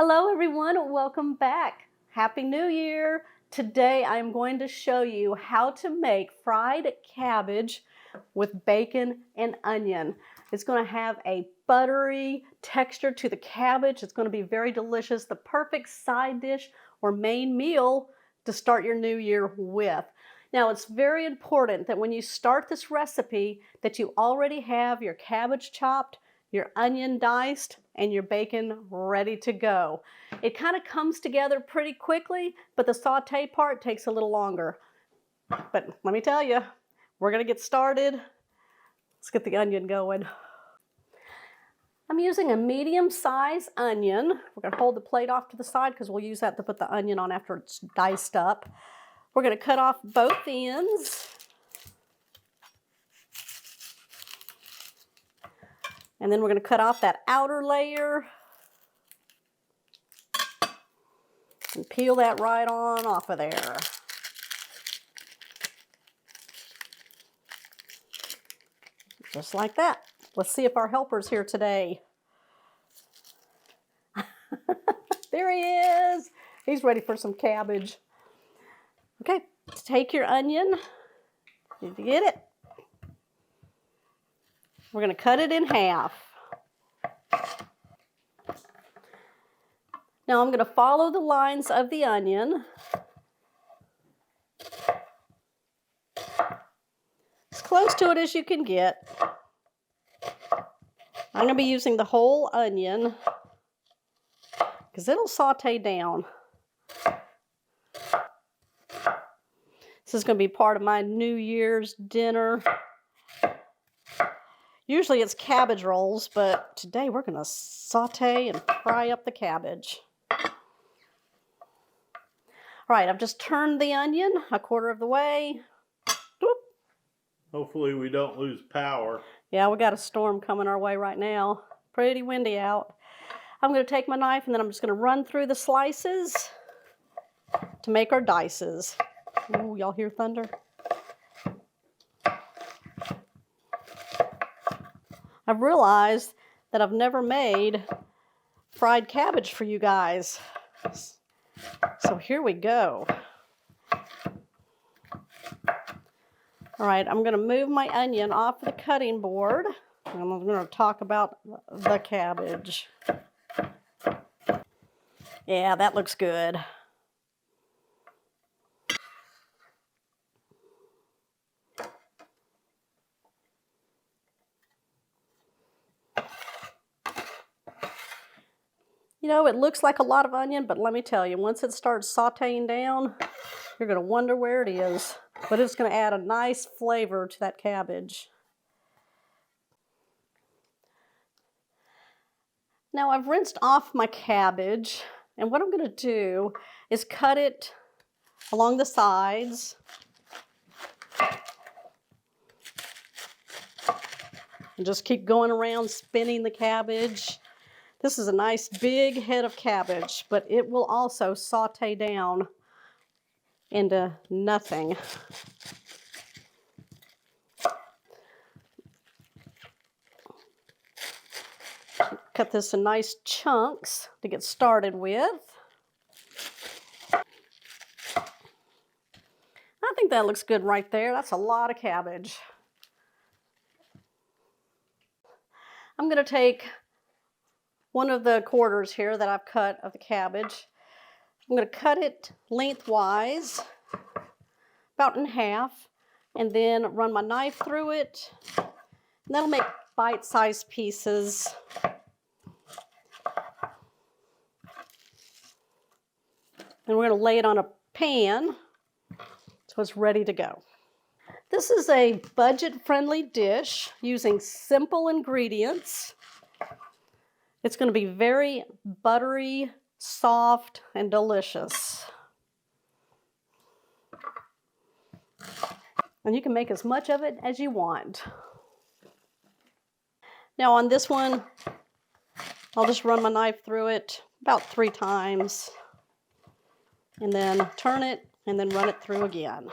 Hello everyone, welcome back. Happy New Year. Today I'm going to show you how to make fried cabbage with bacon and onion. It's going to have a buttery texture to the cabbage. It's going to be very delicious, the perfect side dish or main meal to start your new year with. Now it's very important that when you start this recipe that you already have your cabbage chopped, your onion diced, and your bacon ready to go. It kind of comes together pretty quickly, but the saute part takes a little longer. But let me tell you, we're gonna get started. Let's get the onion going. I'm using a medium-sized onion. We're gonna hold the plate off to the side because we'll use that to put the onion on after it's diced up. We're gonna cut off both ends. And then we're going to cut off that outer layer and peel that right on off of there. Just like that. Let's see if our helper's here today. There he is. He's ready for some cabbage. Okay, take your onion. Did you get it? We're going to cut it in half. Now I'm going to follow the lines of the onion. As close to it as you can get. I'm going to be using the whole onion because it'll saute down. This is going to be part of my New Year's dinner. Usually it's cabbage rolls, but today we're going to saute and fry up the cabbage. All right, I've just turned the onion a quarter of the way. Whoop. Hopefully we don't lose power. Yeah, we got a storm coming our way right now. Pretty windy out. I'm going to take my knife and then I'm just going to run through the slices to make our dices. Ooh, y'all hear thunder? I've realized that I've never made fried cabbage for you guys. So here we go. All right, I'm going to move my onion off the cutting board. And I'm going to talk about the cabbage. Yeah, that looks good. You know, it looks like a lot of onion, but let me tell you, once it starts sauteing down, you're going to wonder where it is. But it's going to add a nice flavor to that cabbage. Now I've rinsed off my cabbage, and what I'm going to do is cut it along the sides. And just keep going around spinning the cabbage. This is a nice big head of cabbage, but it will also saute down into nothing. Cut this in nice chunks to get started with. I think that looks good right there. That's a lot of cabbage. I'm going to take one of the quarters here that I've cut of the cabbage. I'm going to cut it lengthwise, about in half, and then run my knife through it. And that'll make bite-sized pieces. And we're going to lay it on a pan so it's ready to go. This is a budget-friendly dish using simple ingredients. It's going to be very buttery, soft, and delicious. And you can make as much of it as you want. Now on this one, I'll just run my knife through it about 3 times. And then turn it, and then run it through again.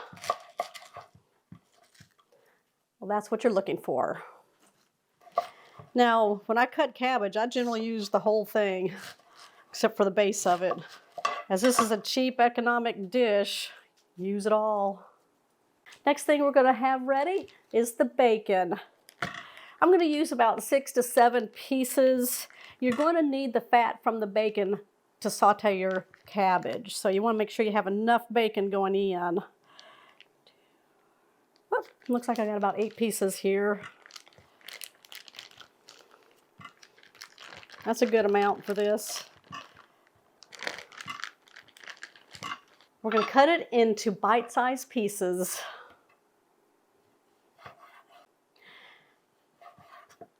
Well, that's what you're looking for. Now, when I cut cabbage, I generally use the whole thing. except for the base of it. As this is a cheap economic dish, use it all. Next thing we're gonna have ready is the bacon. I'm gonna use about 6 to 7 pieces. You're gonna need the fat from the bacon to saute your cabbage. So you wanna make sure you have enough bacon going in. Oh, looks like I got about 8 pieces here. That's a good amount for this. We're going to cut it into bite-sized pieces.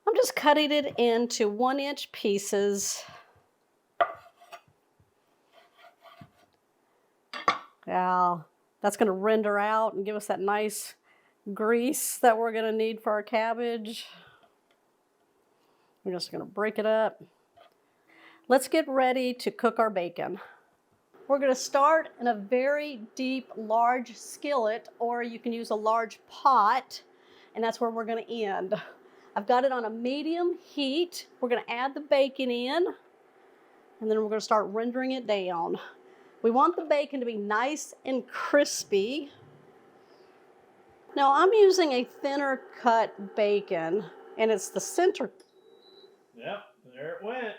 I'm just cutting it into 1-inch pieces. Now, that's going to render out and give us that nice grease that we're going to need for our cabbage. We're just going to break it up. Let's get ready to cook our bacon. We're going to start in a very deep, large skillet, or you can use a large pot, and that's where we're going to end. I've got it on a medium heat. We're going to add the bacon in, and then we're going to start rendering it down. We want the bacon to be nice and crispy. Now, I'm using a thinner cut bacon, and it's the center. Yep, there it went.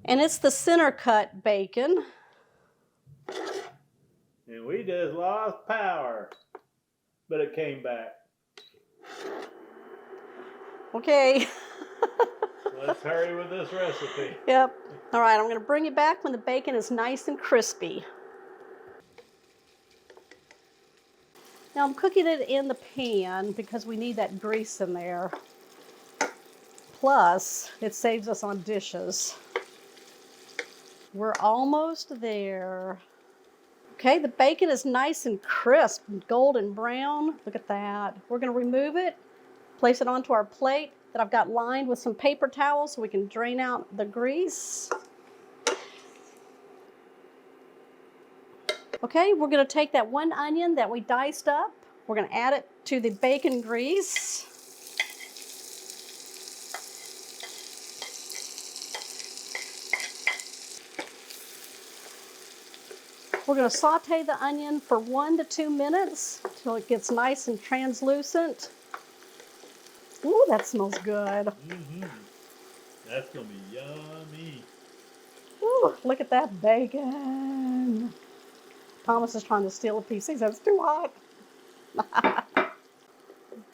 And it's the center cut bacon. And we just lost power, but it came back. Okay. Let's hurry with this recipe. Yep. All right, I'm going to bring it back when the bacon is nice and crispy. Now I'm cooking it in the pan because we need that grease in there. Plus, it saves us on dishes. We're almost there. Okay, the bacon is nice and crisp, golden brown. Look at that. We're going to remove it, place it onto our plate that I've got lined with some paper towels so we can drain out the grease. Okay, we're going to take that 1 onion that we diced up. We're going to add it to the bacon grease. We're going to saute the onion for 1 to 2 minutes until it gets nice and translucent. Ooh, that smells good. Mm-hmm. That's going to be yummy. Ooh, look at that bacon. Thomas is trying to steal a piece. He says it's too hot.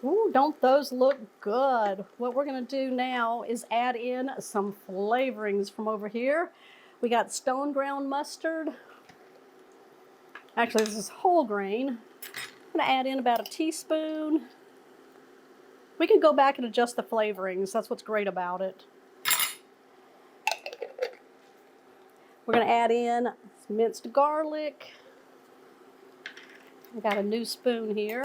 Ooh, don't those look good? What we're going to do now is add in some flavorings from over here. We got stone ground mustard. Actually, this is whole grain. I'm going to add in about a teaspoon. We can go back and adjust the flavorings. That's what's great about it. We're going to add in some minced garlic. I got a new spoon here.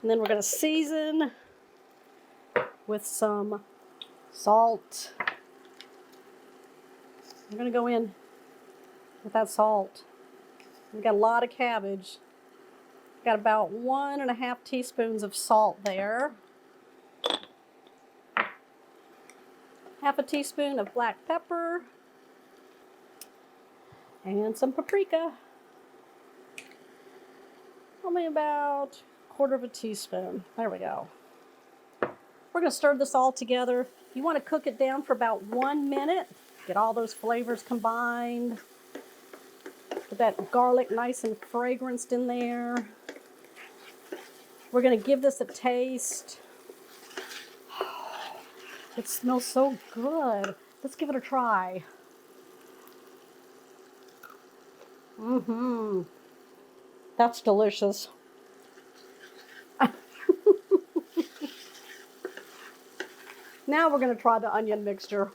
And then we're going to season with some salt. I'm going to go in with that salt. We've got a lot of cabbage. Got about 1.5 teaspoons of salt there. Half a teaspoon of black pepper. And some paprika. Only about 1/4 teaspoon. There we go. We're going to stir this all together. You want to cook it down for about 1 minute. Get all those flavors combined. Get that garlic nice and fragranced in there. We're going to give this a taste. It smells so good. Let's give it a try. Mm-hmm. That's delicious. Now we're going to try the onion mixture.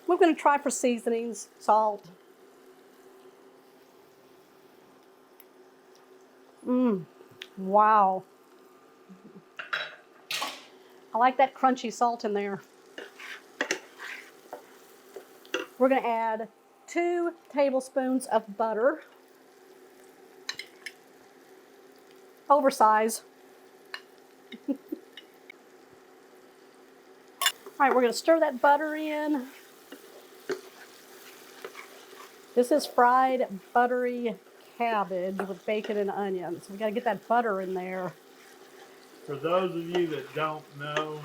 We're going to try for seasonings, salt. Wow. I like that crunchy salt in there. We're going to add 2 tablespoons of butter. Oversize. All right, we're going to stir that butter in. This is fried buttery cabbage with bacon and onions. We got to get that butter in there. For those of you that don't know,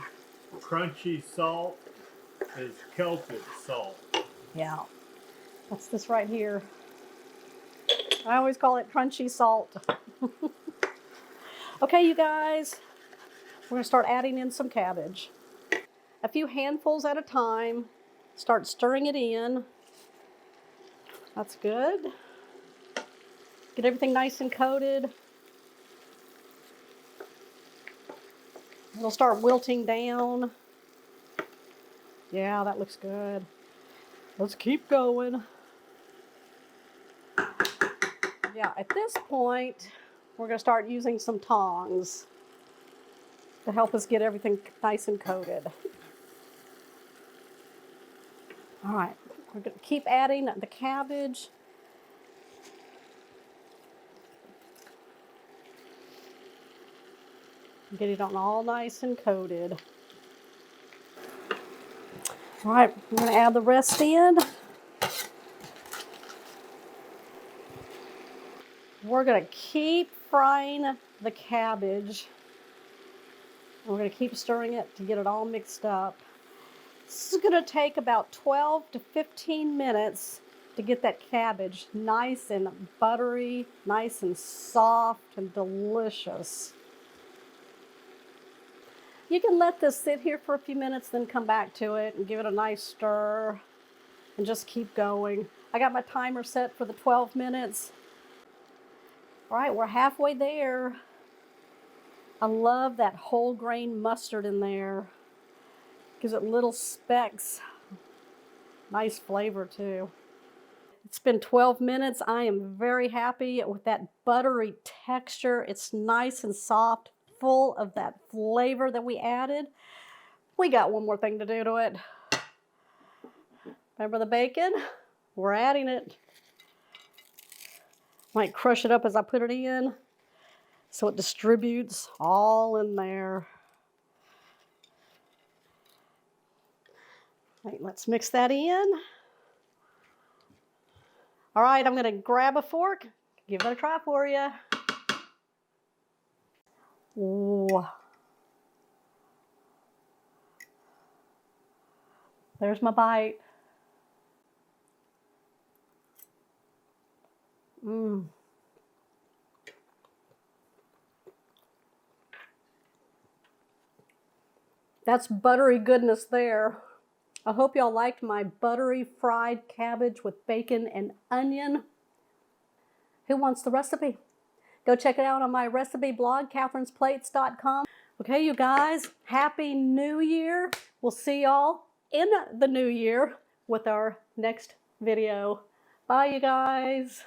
crunchy salt is Celtic salt. Yeah, that's this right here. I always call it crunchy salt. Okay, you guys, we're going to start adding in some cabbage. A few handfuls at a time. Start stirring it in. That's good. Get everything nice and coated. It'll start wilting down. Yeah, that looks good. Let's keep going. Yeah, at this point, we're going to start using some tongs to help us get everything nice and coated. All right, we're going to keep adding the cabbage. Get it on all nice and coated. All right, we're going to add the rest in. We're going to keep frying the cabbage. We're going to keep stirring it to get it all mixed up. This is going to take about 12 to 15 minutes to get that cabbage nice and buttery, nice and soft and delicious. You can let this sit here for a few minutes, then come back to it and give it a nice stir and just keep going. I got my timer set for the 12 minutes. All right, we're halfway there. I love that whole grain mustard in there. Gives it little specks. Nice flavor too. It's been 12 minutes. I am very happy with that buttery texture. It's nice and soft, full of that flavor that we added. We got one more thing to do to it. Remember the bacon? We're adding it. Might crush it up as I put it in so it distributes all in there. Right, let's mix that in. All right, I'm gonna grab a fork, give it a try for you. Ooh. There's my bite. Mmm. That's buttery goodness there. I hope y'all liked my buttery fried cabbage with bacon and onion. Who wants the recipe? Go check it out on my recipe blog, catherinesplates.com. Okay, you guys, Happy New Year. We'll see y'all in the new year with our next video. Bye, you guys.